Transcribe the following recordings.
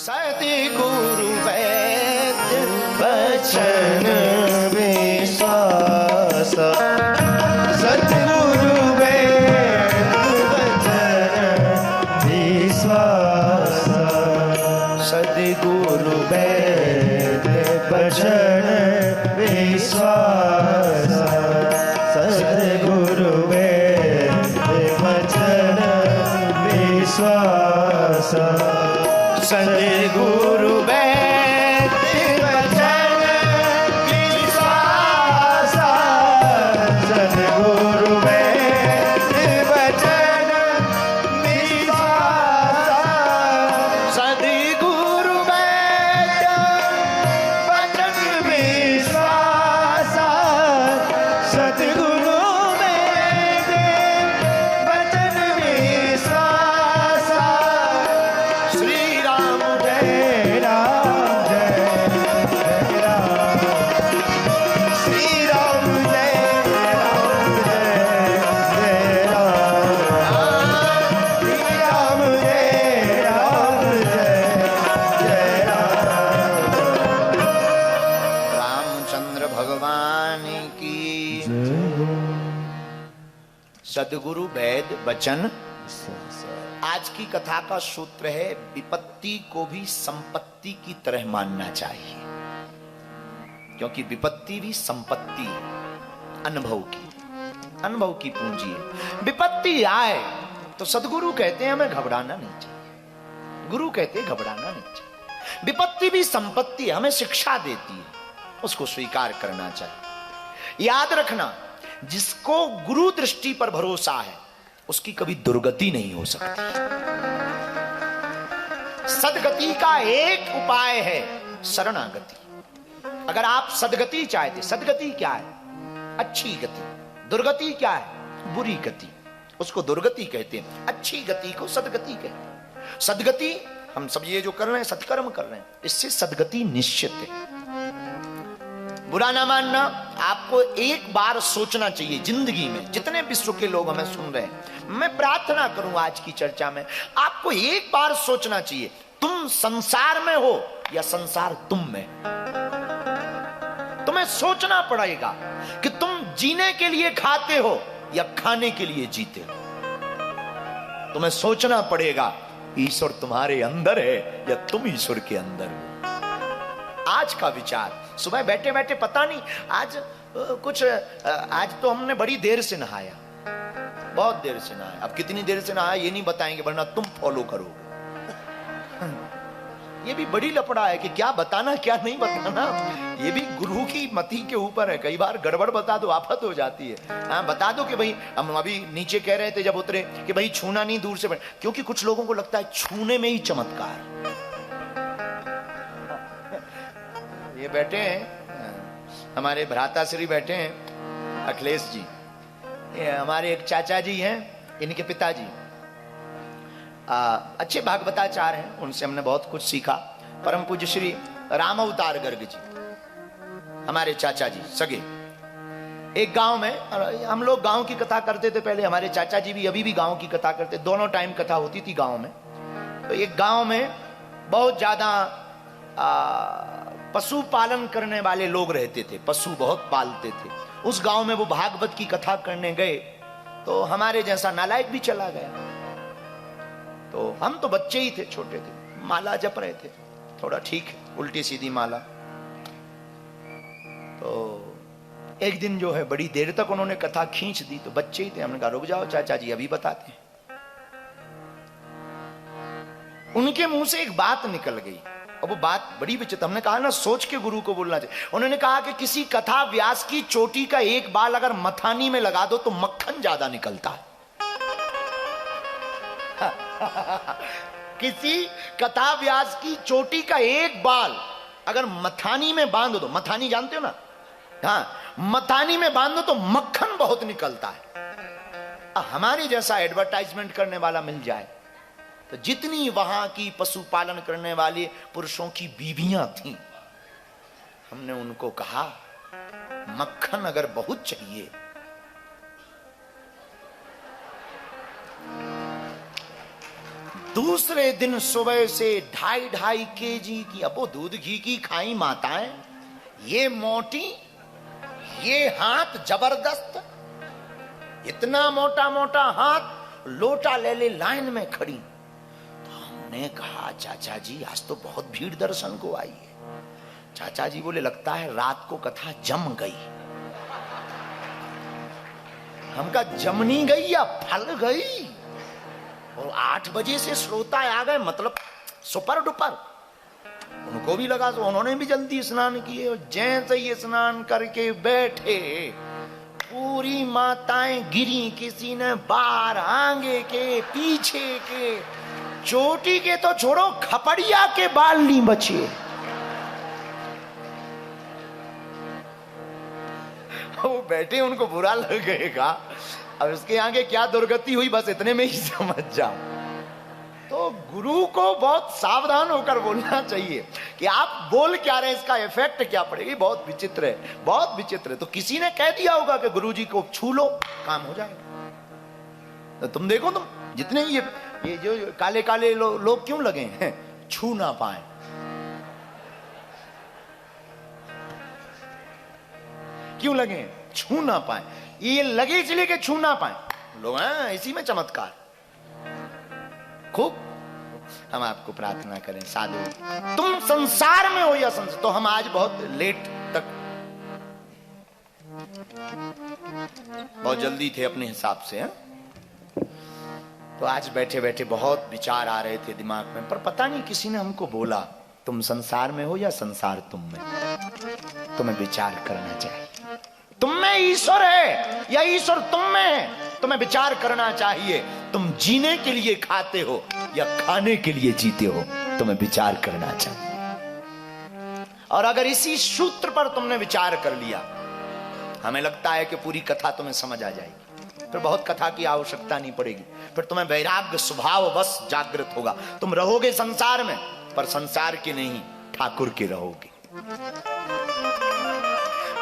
सद्गुरु वैद्य वचन विश्वास, सद्गुरु वैद्य वचन विश्वास, सद्गुरु वैद्य वचन विश्वास, सद्गुरु वैद्य वचन विश्वास, सद्गुरु वैद्य वचन विश्वास, सद्गुरु वैद्य वचन विश्वास, सद्गुरु वैद्य वचन विश्वास, सद्गुरु वैद्य वचन विश्वास। श्री राम जय राम जय राम, श्री राम जय राम जय राम, श्री राम जय राम जय राम। रामचंद्र भगवान की सद्गुरु वैद्य वचन। आज की कथा का सूत्र है, विपत्ति को भी संपत्ति की तरह मानना चाहिए, क्योंकि विपत्ति भी संपत्ति है, अनुभव की पूंजी है। विपत्ति आए तो सद्गुरु कहते हैं हमें घबराना नहीं चाहिए, गुरु कहते हैं घबराना नहीं चाहिए। विपत्ति भी संपत्ति है, हमें शिक्षा देती है, उसको स्वीकार करना चाहिए। याद रखना, जिसको गुरु दृष्टि पर भरोसा है उसकी कभी दुर्गति नहीं हो सकती। सदगति का एक उपाय है शरणागति। अगर आप सदगति चाहते, सदगति क्या है? अच्छी गति। दुर्गति क्या है? बुरी गति। उसको दुर्गति कहते हैं, अच्छी गति को सदगति कहते हैं। सदगति हम सब ये जो कर रहे हैं, सत्कर्म कर रहे हैं, इससे सदगति निश्चित है। बुरा ना मानना, आपको एक बार सोचना चाहिए जिंदगी में। जितने विश्व के लोग हमें सुन रहे हैं, मैं प्रार्थना करूं आज की चर्चा में आपको एक बार सोचना चाहिए, तुम संसार में हो या संसार तुम में। तुम्हें सोचना पड़ेगा कि तुम जीने के लिए खाते हो या खाने के लिए जीते हो। तुम्हें सोचना पड़ेगा ईश्वर तुम्हारे अंदर है या तुम ईश्वर के अंदर हो। आज का विचार, सुबह बैठे बैठे पता नहीं आज आज तो हमने बड़ी देर से नहाया, बहुत देर से नहाया। अब कितनी देर से नहाया ये नहीं बताएंगे, वरना तुम फॉलो करोगे। ये भी बड़ी लफड़ा है कि क्या बताना क्या नहीं बताना, ये भी गुरु की मति के ऊपर है। कई बार गड़बड़ बता दो, आफत हो जाती है। हाँ, बता दो कि भाई, हम अभी नीचे कह रहे थे जब उतरे कि भाई छूना नहीं, दूर से बैठ, क्योंकि कुछ लोगों को लगता है छूने में ही चमत्कार। ये बैठे हैं हमारे भ्राताश्री, बैठे हैं अखिलेश जी, ये हमारे एक चाचा जी हैं, इनके पिताजी अच्छे भागवताचार्य हैं, उनसे हमने बहुत कुछ सीखा। परम पूज्य श्री राम अवतार गर्ग जी, हमारे चाचा जी सगे। एक गांव में, हम लोग गांव की कथा करते थे पहले, हमारे चाचा जी भी अभी भी गांव की कथा करते, दोनों टाइम कथा होती थी गांव में। तो एक गांव में बहुत ज्यादा पशु पालन करने वाले लोग रहते थे, पशु बहुत पालते थे। उस गांव में वो भागवत की कथा करने गए तो हमारे जैसा नालायक भी चला गया। तो हम तो बच्चे ही थे, छोटे थे, माला जप रहे थे, थोड़ा ठीक है, उल्टी सीधी माला। तो एक दिन जो है बड़ी देर तक उन्होंने कथा खींच दी, तो बच्चे ही थे, हमने कहा रुक जाओ चाचा जी अभी बताते हैं। उनके मुंह से एक बात निकल गई, और वो बात बड़ी विचित्र। हमने कहा ना, सोच के गुरु को बोलना चाहिए। उन्होंने कहा कि किसी कथा व्यास की चोटी का एक बाल अगर मथानी में लगा दो तो मक्खन ज्यादा निकलता है। किसी कथा व्यास की चोटी का एक बाल अगर मथानी में बांध दो, मथानी जानते हो ना, हाँ, मथानी में बांध दो तो मक्खन बहुत निकलता है। हमारे जैसा एडवर्टाइजमेंट करने वाला मिल जाए तो जितनी वहां की पशुपालन करने वाले पुरुषों की बीवियां थीं, हमने उनको कहा मक्खन अगर बहुत चाहिए दूसरे दिन सुबह से 2.5 केजी की, अब वो दूध घी की खाई माताएं, ये मोटी, ये हाथ जबरदस्त, इतना मोटा मोटा हाथ, लोटा ले ले लाइन में खड़ी। तो हमने कहा चाचा जी आज तो बहुत भीड़ दर्शन को आई है। चाचा जी बोले लगता है रात को कथा जम गई। हम कहा जमनी गई या फल गई? और 8 बजे से श्रोता आ गए, मतलब सुपर डुपर। उनको भी लगा, तो उन्होंने भी जल्दी स्नान किए। जैसे ही स्नान करके बैठे, पूरी माताएं गिरी, किसी ने बाहर, आगे के, पीछे के, चोटी के तो छोड़ो, खपड़िया के बाल नहीं बचे। वो बैठे, उनको बुरा लगेगा, अब इसके आगे क्या दुर्गति हुई बस इतने में ही समझ जाओ। तो गुरु को बहुत सावधान होकर बोलना चाहिए कि आप बोल क्या रहे हैं, इसका इफेक्ट क्या पड़ेगा। बहुत विचित्र है, बहुत विचित्र है। तो किसी ने कह दिया होगा कि गुरुजी को छू लो काम हो जाएगा। तो तुम देखो, तुम जितने ये जो काले काले लोग क्यों लगे हैं, छू ना पाए। क्यों लगे? छू ना पाए। ये लगे इसलिए कि छू ना पाए लोग हैं, इसी में चमत्कार। खूब हम आपको प्रार्थना करें साधु, तुम संसार में हो या संसार। तो हम आज बहुत लेट तक, बहुत जल्दी थे अपने हिसाब से, हैं? तो आज बैठे बैठे बहुत विचार आ रहे थे दिमाग में, पर पता नहीं किसी ने हमको बोला तुम संसार में हो या संसार तुम में। तुम्हें विचार करना चाहिए, तुम में ईश्वर है या ईश्वर तुम में है। तुम्हें विचार करना चाहिए, तुम जीने के लिए खाते हो या खाने के लिए जीते हो। तुम्हें विचार करना चाहिए। और अगर इसी सूत्र पर तुमने विचार कर लिया, हमें लगता है कि पूरी कथा तुम्हें समझ आ जाएगी, फिर बहुत कथा की आवश्यकता नहीं पड़ेगी। फिर तुम्हें वैराग्य स्वभाव बस जागृत होगा। तुम रहोगे संसार में, पर संसार के नहीं, ठाकुर के रहोगे।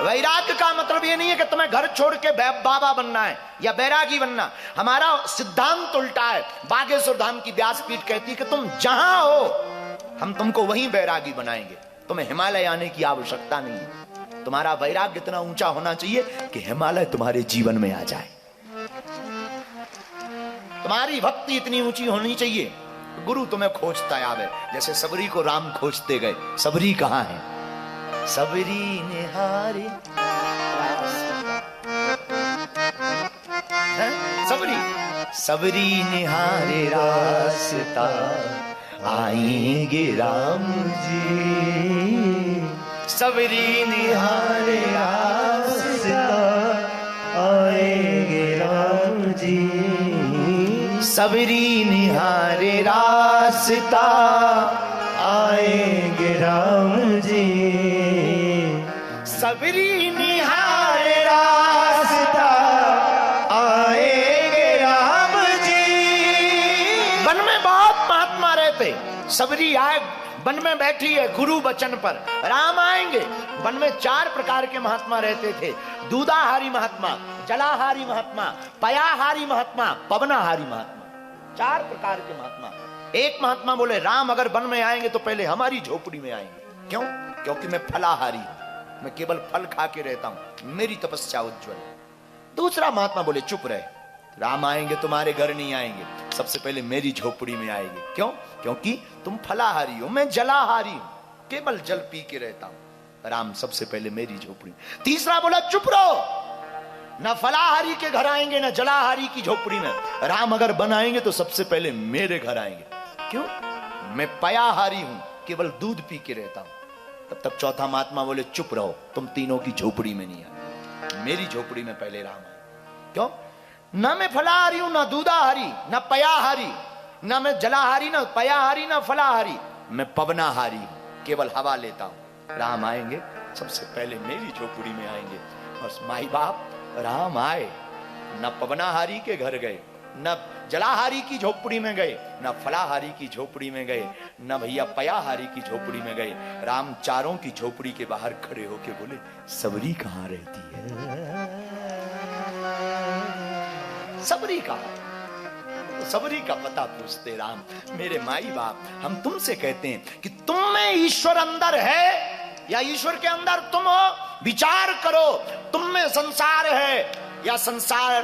वैराग्य का मतलब ये नहीं है कि तुम्हें घर छोड़ के बाबा बनना है या बैरागी बनना। हमारा सिद्धांत उल्टा है। बागेश्वर धाम की व्यासपीठ कहती है कि तुम जहां हो हम तुमको वहीं बैरागी बनाएंगे। तुम्हें हिमालय आने की आवश्यकता नहीं है। तुम्हारा वैराग्य इतना ऊंचा होना चाहिए कि हिमालय तुम्हारे जीवन में आ जाए। तुम्हारी भक्ति इतनी ऊंची होनी चाहिए, गुरु तुम्हें खोजता आवे। जैसे सबरी को राम खोजते गए। सबरी कहां है? सबरी निहारे सबरी, सबरी निहारे रास्ता, आएंगे राम जी। सबरी निहारे रास्ता, आएंगे राम जी। सबरी निहारे रास्ता, आएंगे राम जी। सबरी निहारे रास्ता, आएंगे राम जी। वन में बहुत महात्मा रहते, सबरी आए, वन में बैठी है गुरु वचन पर, राम आएंगे। वन में 4 प्रकार के महात्मा रहते थे। दूधाहारी महात्मा, जलाहारी महात्मा, पयाहारी महात्मा, पवनाहारी महात्मा। 4 प्रकार के महात्मा। एक महात्मा बोले राम अगर वन में आएंगे तो पहले हमारी झोपड़ी में आएंगे। क्यों? क्योंकि मैं फलाहारी हूं, मैं केवल फल खा के रहता हूं, मेरी तपस्या उज्ज्वल है। दूसरा महात्मा बोले चुप रहे, राम आएंगे तुम्हारे घर नहीं आएंगे, सबसे पहले मेरी झोपड़ी में आएंगे। क्यों? क्योंकि तुम फलाहारी हो, मैं जलाहारी हूं, केवल जल पी के रहता हूं। राम सबसे पहले मेरी झोपड़ी। तीसरा बोला चुप रहो, न फलाहारी के घर आएंगे न जलाहारी की झोपड़ी में। राम अगर बनाएंगे तो सबसे पहले मेरे घर आएंगे। क्यों? मैं पयाहारी हूं, केवल दूध पी के रहता हूं। तब तक चौथा महात्मा बोले चुप रहो, तुम तीनों की झोपड़ी में नहीं आए, मेरी झोपड़ी में पहले राम आए। क्यों? न मैं फलाहारी हूं, न दूधाहारी, न पयाहारी, न मैं जलाहारी, न पयाहारी, न फलाहारी, मैं पवनाहारी हूं, केवल हवा लेता हूं। राम आएंगे सबसे पहले मेरी झोपड़ी में आएंगे। और माई बाप राम आए, न पवनाहारी के घर गए, न जलाहारी की झोपड़ी में गए, न फलाहारी की झोपड़ी में गए, न भैया पयाहारी की झोपड़ी में गए। राम चारों की झोपड़ी के बाहर खड़े होके बोले सबरी कहां रहती है? सबरी कहां? सबरी का पता पूछते राम। मेरे माई बाप, हम तुमसे कहते हैं कि तुम में ईश्वर अंदर है या ईश्वर के अंदर तुम हो? विचार करो, तुम में संसार है या संसार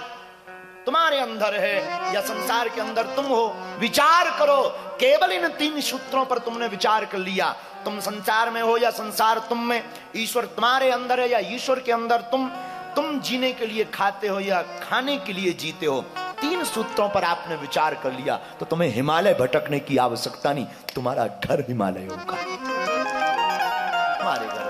तुम्हारे अंदर है या संसार के अंदर तुम हो? विचार करो। केवल इन 3 सूत्रों पर तुमने विचार कर लिया, तुम संसार में हो या संसार तुम में, ईश्वर तुम्हारे अंदर है या ईश्वर के अंदर तुम जीने के लिए खाते हो या खाने के लिए जीते हो। 3 सूत्रों पर आपने विचार कर लिया तो तुम्हें हिमालय भटकने की आवश्यकता नहीं, तुम्हारा घर हिमालय होगा। हमारे घर